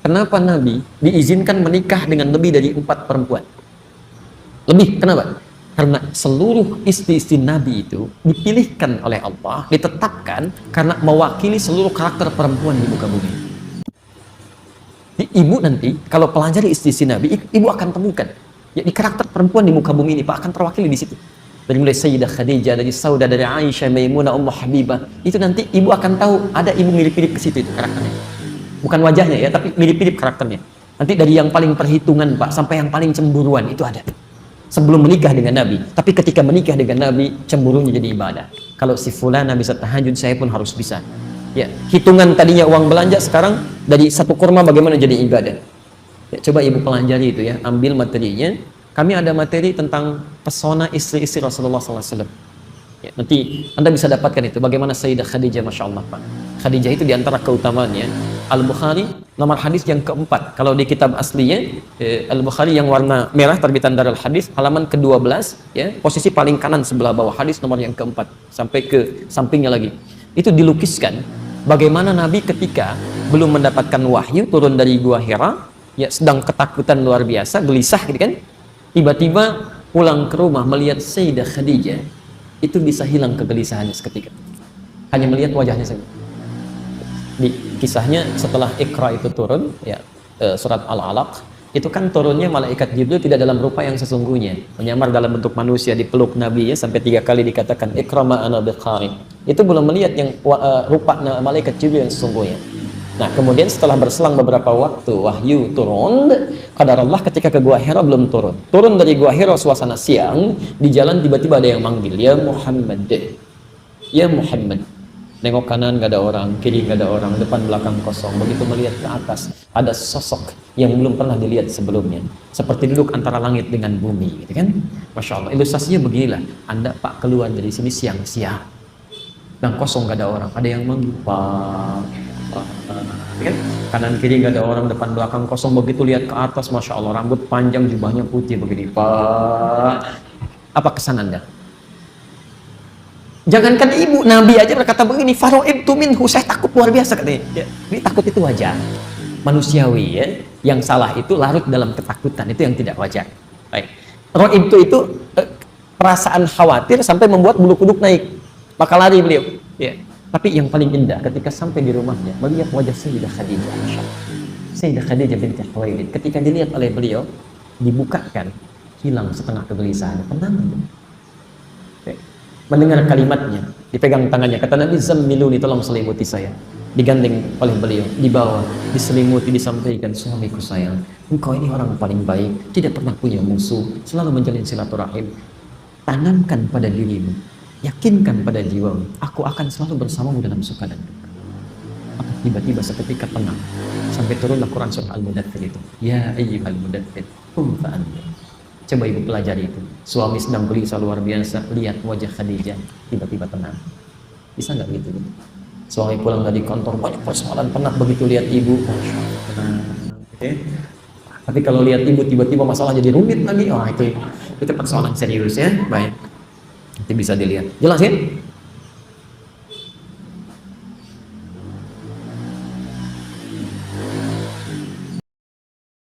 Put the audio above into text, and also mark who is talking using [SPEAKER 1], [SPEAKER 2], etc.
[SPEAKER 1] kenapa Nabi diizinkan menikah dengan lebih dari 4 perempuan? Lebih, kenapa? Karena seluruh istri-istri Nabi itu dipilihkan oleh Allah, ditetapkan karena mewakili seluruh karakter perempuan di muka bumi. Ibu nanti, kalau pelajari istri-istri Nabi, ibu akan temukan. Ya, di karakter perempuan di muka bumi ini, Pak, akan terwakili di situ. Dari mulai Sayyidah Khadijah, dari Saudah, dari Aisyah, Maimunah, Ummu Habibah, itu nanti ibu akan tahu ada ibu mirip-mirip ke situ itu karakternya. Bukan wajahnya ya, tapi mirip-mirip karakternya. Nanti dari yang paling perhitungan, Pak, sampai yang paling cemburuan itu ada. Sebelum menikah dengan Nabi, tapi ketika menikah dengan Nabi, cemburunya jadi ibadah. Kalau si fulana bisa tahajud, saya pun harus bisa. Ya, hitungan tadinya uang belanja, sekarang dari 1 kurma bagaimana jadi ibadah. Ya, coba ibu pelajari itu ya, ambil materinya. Kami ada materi tentang pesona istri-istri Rasulullah SAW. Ya, nanti Anda bisa dapatkan itu, bagaimana Sayyidah Khadijah, Masya Allah, Pak. Khadijah itu diantara keutamaannya, Al-Bukhari nomor hadis yang keempat. Kalau di kitab aslinya, Al-Bukhari yang warna merah terbitan Darul Hadis, halaman ke-12, ya, posisi paling kanan sebelah bawah, hadis nomor yang keempat, sampai ke sampingnya lagi. Itu dilukiskan bagaimana Nabi ketika belum mendapatkan wahyu turun dari Gua Hira, ya, sedang ketakutan luar biasa, gelisah gitu kan. Tiba-tiba pulang ke rumah melihat Sayyidah Khadijah, itu bisa hilang kegelisahannya seketika. Hanya melihat wajahnya saja. Di kisahnya setelah Iqra itu turun, ya, surat Al-Alaq, itu kan turunnya malaikat Jibril tidak dalam rupa yang sesungguhnya, menyamar dalam bentuk manusia, dipeluk Nabi, ya, sampai 3 kali dikatakan Iqra ma ana biqari. Itu belum melihat yang rupa malaikat Jibril yang sesungguhnya. Nah, kemudian setelah berselang beberapa waktu wahyu turun, qadar Allah ketika ke Gua Hira belum turun. Turun dari Gua Hira suasana siang, di jalan tiba-tiba ada yang manggil, "Ya Muhammad." "Ya Muhammad." Nengok kanan nggak ada orang, kiri nggak ada orang, depan belakang kosong. Begitu melihat ke atas, ada sosok yang belum pernah dilihat sebelumnya. Seperti duduk antara langit dengan bumi, gitu kan? Masya Allah, ilustrasinya beginilah. Anda, Pak, keluar dari sini siang-siang, dan kosong nggak ada orang. Ada yang manggil, "Pak." Kan? Kanan kiri nggak ada orang, depan belakang kosong. Begitu lihat ke atas, Masya Allah, rambut panjang, jubahnya putih begini, Pak. Apa kesan Anda? Jangankan ibu, Nabi aja berkata begini, "Faro'ibtu minhu," saya takut luar biasa katanya. Ya, ini takut itu wajar, manusiawi, ya. Yang salah itu larut dalam ketakutan, itu yang tidak wajar. Baik. Ro'ibtu itu perasaan khawatir sampai membuat bulu kuduk naik, maka lari beliau. Ya. Tapi yang paling indah ketika sampai di rumahnya, melihat wajah Sayyidah Khadijah. Sayyidah Khadijah binti Khuwailid, ketika dilihat oleh beliau, dibukakan, hilang setengah kegelisahan, tenang. Mendengar kalimatnya, dipegang tangannya, kata Nabi, "Zammiluni, tolong selimuti saya." Digandeng oleh beliau, dibawa, diselimuti, disampaikan, "Suamiku sayang, engkau ini orang paling baik, tidak pernah punya musuh, selalu menjalin silaturahim. Tanamkan pada dirimu, yakinkan pada jiwamu, aku akan selalu bersamamu dalam suka dan duka." Maka tiba-tiba seketika tenang, sampai turunlah Quran surah Al-Mudaththir itu, "Ya ayyuhal mudaththir, qum fa'anzir." Coba ibu pelajari itu. Suami sedang gelisah luar biasa, lihat wajah Khadijah, tiba-tiba tenang. Bisa nggak gitu? Suami pulang dari kantor, banyak persoalan, penat, begitu lihat ibu, Masya Allah, tenang. Okay? Tapi kalau lihat ibu tiba-tiba masalah jadi rumit lagi, itu persoalan serius, ya. Baik, nanti bisa dilihat. Jelas ya?